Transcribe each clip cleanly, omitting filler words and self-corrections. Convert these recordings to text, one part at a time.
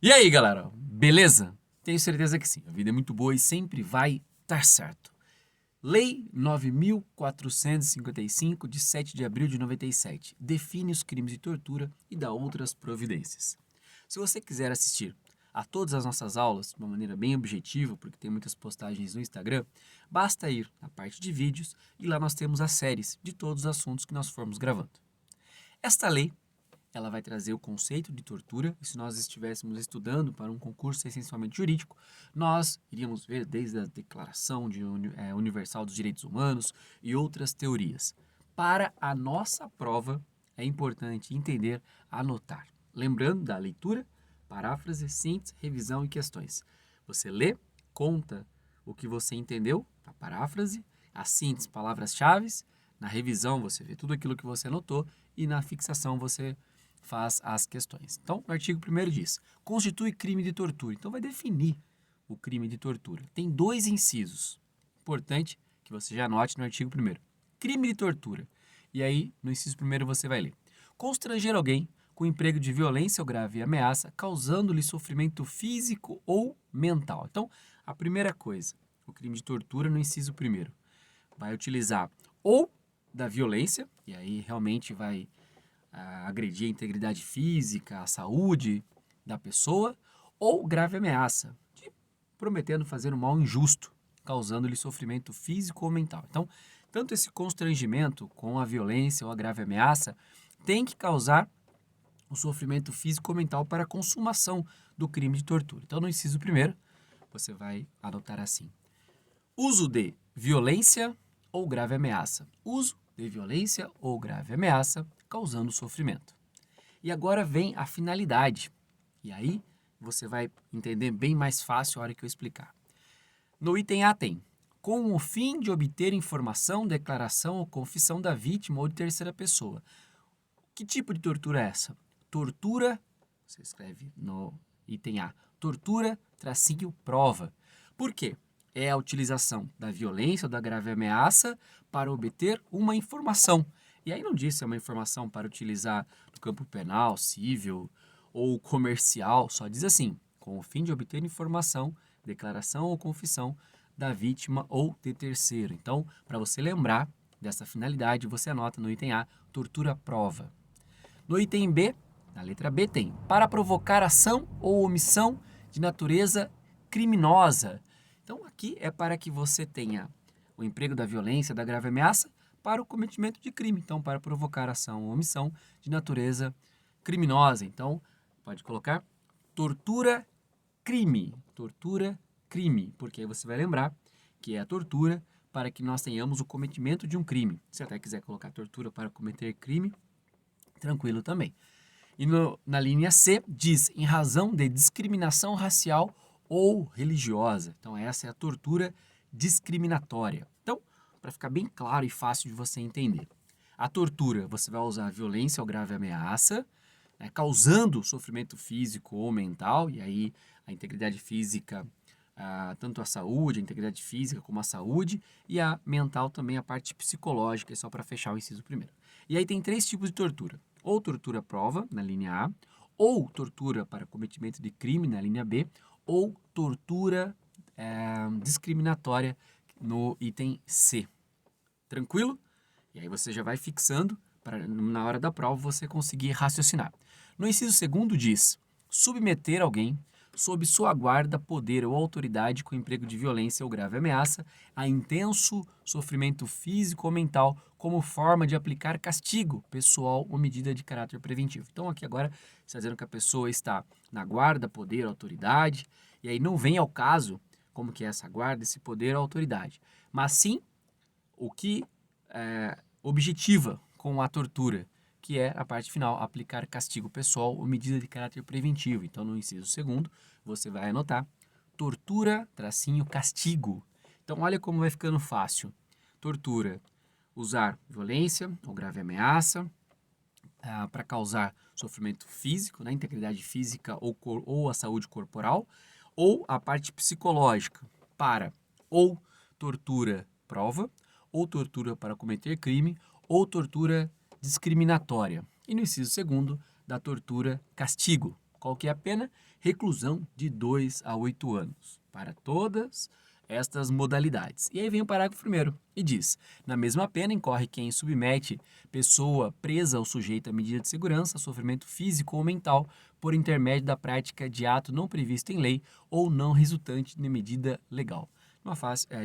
E aí, galera? Beleza? Tenho certeza que sim. A vida é muito boa e sempre vai dar certo. Lei 9.455, de 7 de abril de 97, define os crimes de tortura e dá outras providências. Se você quiser assistir a todas as nossas aulas de uma maneira bem objetiva, porque tem muitas postagens no Instagram, basta ir na parte de vídeos e lá nós temos as séries de todos os assuntos que nós formos gravando. Esta lei ela vai trazer o conceito de tortura, e se nós estivéssemos estudando para um concurso essencialmente jurídico, nós iríamos ver desde a Declaração Universal dos Direitos Humanos e outras teorias. Para a nossa prova, é importante entender, anotar. Lembrando da leitura, paráfrase, síntese, revisão e questões. Você lê, conta o que você entendeu, a paráfrase, a síntese, palavras-chave, na revisão você vê tudo aquilo que você anotou e na fixação você faz as questões. Então, o artigo 1º diz, constitui crime de tortura. Então, vai definir o crime de tortura. Tem 2 incisos. Importante que você já anote no artigo 1º. Crime de tortura. E aí, no inciso 1º, você vai ler. Constranger alguém com emprego de violência ou grave ameaça, causando-lhe sofrimento físico ou mental. Então, a primeira coisa, o crime de tortura no inciso 1º, vai utilizar ou da violência, e aí realmente vai agredir a integridade física, a saúde da pessoa, ou grave ameaça, de prometendo fazer um mal injusto, causando-lhe sofrimento físico ou mental. Então, tanto esse constrangimento com a violência ou a grave ameaça tem que causar o sofrimento físico ou mental para a consumação do crime de tortura. Então, no inciso 1º, você vai anotar assim: uso de violência ou grave ameaça. Uso de violência ou grave ameaça causando sofrimento. E agora vem a finalidade. E aí você vai entender bem mais fácil a hora que eu explicar. No item A tem, com o fim de obter informação, declaração ou confissão da vítima ou de terceira pessoa. Que tipo de tortura é essa? Tortura, você escreve no item A, tortura, tracinho, prova. Por quê? É a utilização da violência ou da grave ameaça para obter uma informação. E aí não diz se é uma informação para utilizar no campo penal, civil ou comercial, só diz assim, com o fim de obter informação, declaração ou confissão da vítima ou de terceiro. Então, para você lembrar dessa finalidade, você anota no item A, tortura prova. No item B, na letra B, tem para provocar ação ou omissão de natureza criminosa. Então, aqui é para que você tenha o emprego da violência, da grave ameaça, para o cometimento de crime. Então, para provocar ação ou omissão de natureza criminosa. Então, pode colocar tortura, crime. Tortura, crime. Porque aí você vai lembrar que é a tortura para que nós tenhamos o cometimento de um crime. Se até quiser colocar tortura para cometer crime, tranquilo também. E na linha C diz, em razão de discriminação racial ou religiosa. Então, essa é a tortura discriminatória. Então, para ficar bem claro e fácil de você entender. A tortura, você vai usar violência ou grave ameaça, né, causando sofrimento físico ou mental, e aí a integridade física, tanto a saúde, a integridade física como a saúde, e a mental também, a parte psicológica, é só para fechar o inciso 1º. E aí tem 3 tipos de tortura. Ou tortura prova, na linha A, ou tortura para cometimento de crime, na linha B, ou tortura discriminatória, no item C. Tranquilo? E aí você já vai fixando para na hora da prova você conseguir raciocinar. No inciso 2º diz, submeter alguém sob sua guarda, poder ou autoridade com emprego de violência ou grave ameaça a intenso sofrimento físico ou mental como forma de aplicar castigo pessoal ou medida de caráter preventivo. Então aqui agora está dizendo que a pessoa está na guarda, poder, autoridade, e aí não vem ao caso como que é essa guarda, esse poder ou autoridade, mas sim o que objetiva com a tortura, que é a parte final, aplicar castigo pessoal ou medida de caráter preventivo. Então, no inciso 2º, você vai anotar tortura, tracinho, castigo. Então, olha como vai ficando fácil. Tortura, usar violência ou grave ameaça para causar sofrimento físico, né, integridade física ou a saúde corporal, ou a parte psicológica para ou tortura prova, ou tortura para cometer crime, ou tortura discriminatória. E no inciso 2º, da tortura castigo. Qual que é a pena? Reclusão de 2 a 8 anos para todas estas modalidades. E aí vem o parágrafo 1º e diz: na mesma pena incorre quem submete pessoa presa ou sujeita a medida de segurança a sofrimento físico ou mental por intermédio da prática de ato não previsto em lei ou não resultante de medida legal.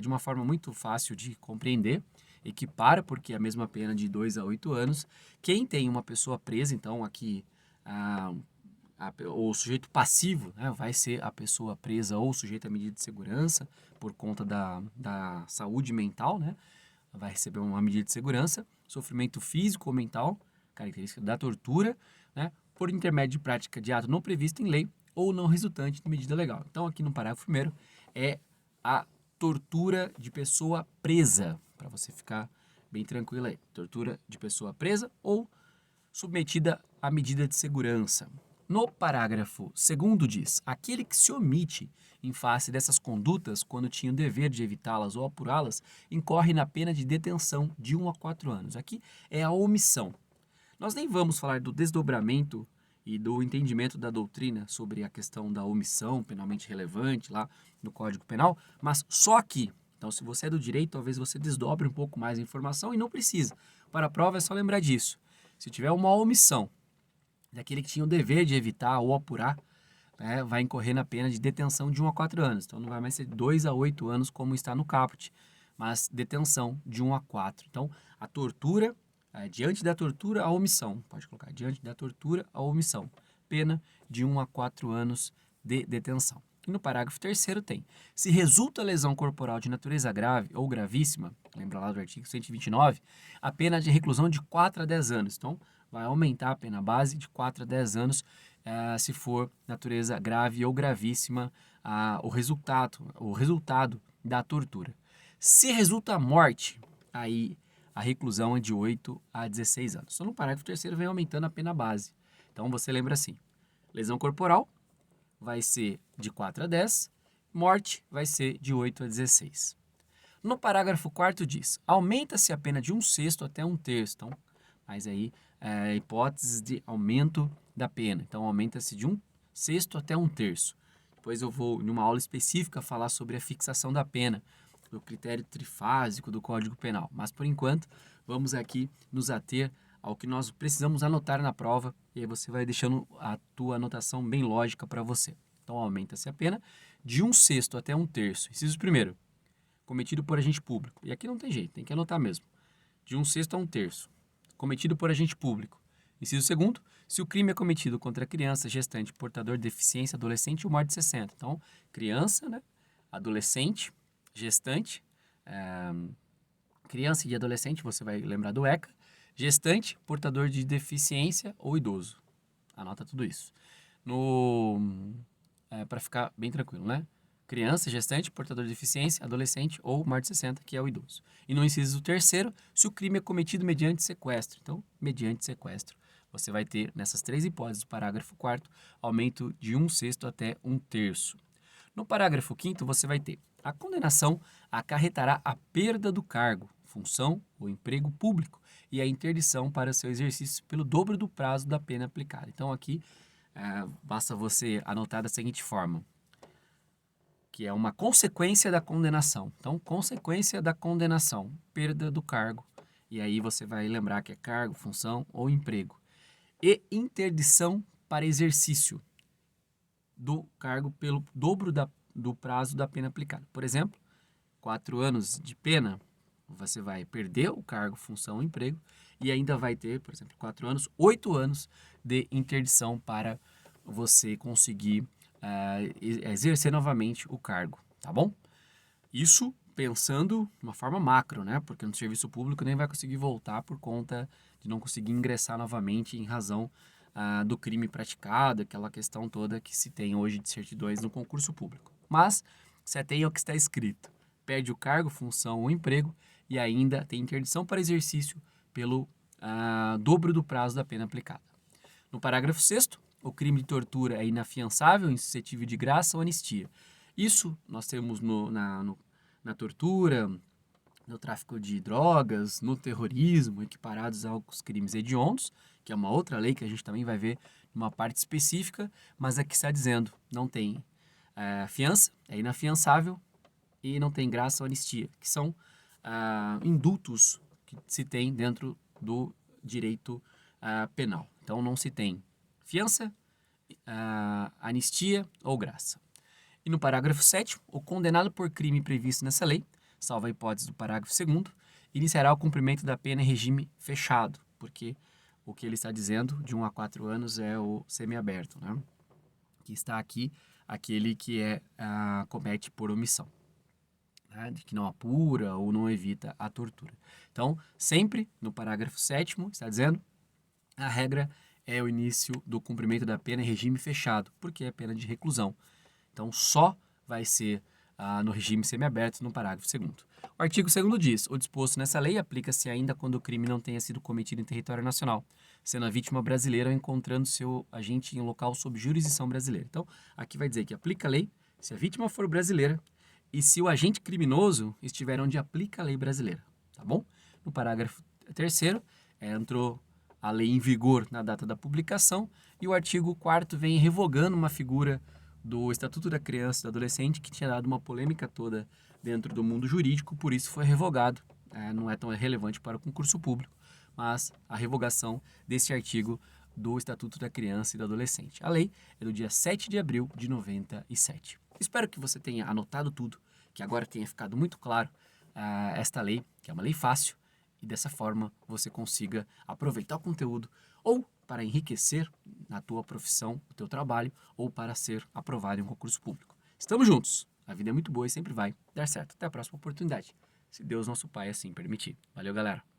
De uma forma muito fácil de compreender, equipara, porque é a mesma pena de 2 a 8 anos. Quem tem uma pessoa presa, então aqui o sujeito passivo, né, vai ser a pessoa presa ou sujeita a medida de segurança por conta da saúde mental, né, vai receber uma medida de segurança, sofrimento físico ou mental, característica da tortura, né, por intermédio de prática de ato não previsto em lei ou não resultante de medida legal. Então, aqui no parágrafo 1º é a tortura de pessoa presa, para você ficar bem tranquilo aí. Tortura de pessoa presa ou submetida à medida de segurança. No parágrafo 2º diz: aquele que se omite em face dessas condutas quando tinha o dever de evitá-las ou apurá-las, incorre na pena de detenção de 1 a 4 anos. Aqui é a omissão. Nós nem vamos falar do desdobramento e do entendimento da doutrina sobre a questão da omissão penalmente relevante lá no Código Penal, mas só aqui. Então, se você é do direito, talvez você desdobre um pouco mais a informação e não precisa. Para a prova é só lembrar disso. Se tiver uma omissão daquele que tinha o dever de evitar ou apurar, né, vai incorrer na pena de detenção de 1 a 4 anos. Então, não vai mais ser 2 a 8 anos como está no caput, mas detenção de 1 a 4. Então, a tortura, diante da tortura, a omissão. Pode colocar, diante da tortura, a omissão. Pena de 1 a 4 anos de detenção. E no parágrafo 3º tem: se resulta lesão corporal de natureza grave ou gravíssima, lembra lá do artigo 129, a pena de reclusão de 4 a 10 anos. Então, vai aumentar a pena base de 4 a 10 anos se for natureza grave ou gravíssima o resultado da tortura. Se resulta a morte, aí a reclusão é de 8 a 16 anos. Só no parágrafo 3º vem aumentando a pena base. Então, você lembra assim: lesão corporal vai ser de 4 a 10, morte vai ser de 8 a 16. No parágrafo 4º diz: aumenta-se a pena de 1/6 até 1/3. Então, mas aí hipóteses de aumento da pena. Então, aumenta-se de 1/6 até 1/3. Depois eu vou, numa aula específica, falar sobre a fixação da pena, o critério trifásico do Código Penal. Mas, por enquanto, vamos aqui nos ater ao que nós precisamos anotar na prova, e aí você vai deixando a tua anotação bem lógica para você. Então, aumenta-se a pena de 1/6 até 1/3. Inciso 1º, cometido por agente público. E aqui não tem jeito, tem que anotar mesmo. De 1/6 a 1/3. Cometido por agente público. Inciso 2º, se o crime é cometido contra criança, gestante, portador de deficiência, adolescente ou maior de 60. Então, criança, né? Adolescente, gestante, criança e adolescente, você vai lembrar do ECA, gestante, portador de deficiência ou idoso. Anota tudo isso. Para ficar bem tranquilo, né? Criança, gestante, portador de deficiência, adolescente ou maior de 60, que é o idoso. E no inciso 3º, se o crime é cometido mediante sequestro. Então, mediante sequestro, você vai ter, nessas 3 hipóteses do parágrafo 4º, aumento de 1/6 até 1/3. No parágrafo 5º, você vai ter: a condenação acarretará a perda do cargo, função ou emprego público e a interdição para seu exercício pelo dobro do prazo da pena aplicada. Então, aqui, basta você anotar da seguinte forma: que é uma consequência da condenação. Então, consequência da condenação, perda do cargo. E aí você vai lembrar que é cargo, função ou emprego. E interdição para exercício do cargo pelo dobro do prazo da pena aplicada. Por exemplo, 4 anos de pena, você vai perder o cargo, função ou emprego e ainda vai ter, por exemplo, 4 anos, 8 anos de interdição para você conseguir exercer novamente o cargo, tá bom? Isso pensando de uma forma macro, né? Porque no serviço público nem vai conseguir voltar por conta de não conseguir ingressar novamente em razão do crime praticado, aquela questão toda que se tem hoje de certidões no concurso público. Mas se atém ao que está escrito: perde o cargo, função ou emprego e ainda tem interdição para exercício pelo dobro do prazo da pena aplicada. No parágrafo 6º, o crime de tortura é inafiançável, insuscetível de graça ou anistia. Isso nós temos na tortura, no tráfico de drogas, no terrorismo, equiparados aos crimes hediondos, que é uma outra lei que a gente também vai ver numa parte específica, mas aqui está dizendo, não tem fiança, é inafiançável e não tem graça ou anistia, que são indultos que se tem dentro do direito penal. Então, não se tem fiança, anistia ou graça. E no parágrafo 7º, o condenado por crime previsto nessa lei, salvo a hipótese do parágrafo 2º, iniciará o cumprimento da pena em regime fechado, porque o que ele está dizendo de 1 a 4 anos é o semiaberto, né? Que está aqui aquele que comete por omissão, né? De que não apura ou não evita a tortura. Então, sempre no parágrafo 7º, está dizendo, a regra é o início do cumprimento da pena em regime fechado, porque é pena de reclusão. Então, só vai ser no regime semiaberto no parágrafo 2º. O artigo 2º diz: o disposto nessa lei aplica-se ainda quando o crime não tenha sido cometido em território nacional, sendo a vítima brasileira ou encontrando seu agente em um local sob jurisdição brasileira. Então, aqui vai dizer que aplica a lei se a vítima for brasileira e se o agente criminoso estiver onde aplica a lei brasileira, tá bom? No parágrafo 3º, entrou a lei em vigor na data da publicação e o artigo 4º vem revogando uma figura do Estatuto da Criança e do Adolescente que tinha dado uma polêmica toda dentro do mundo jurídico, por isso foi revogado. Não é tão relevante para o concurso público, mas a revogação desse artigo do Estatuto da Criança e do Adolescente. A lei é do dia 7 de abril de 97. Espero que você tenha anotado tudo, que agora tenha ficado muito claro esta lei, que é uma lei fácil, e dessa forma você consiga aproveitar o conteúdo ou para enriquecer na tua profissão, no teu trabalho, ou para ser aprovado em um concurso público. Estamos juntos. A vida é muito boa e sempre vai dar certo. Até a próxima oportunidade, se Deus, nosso Pai, assim permitir. Valeu, galera!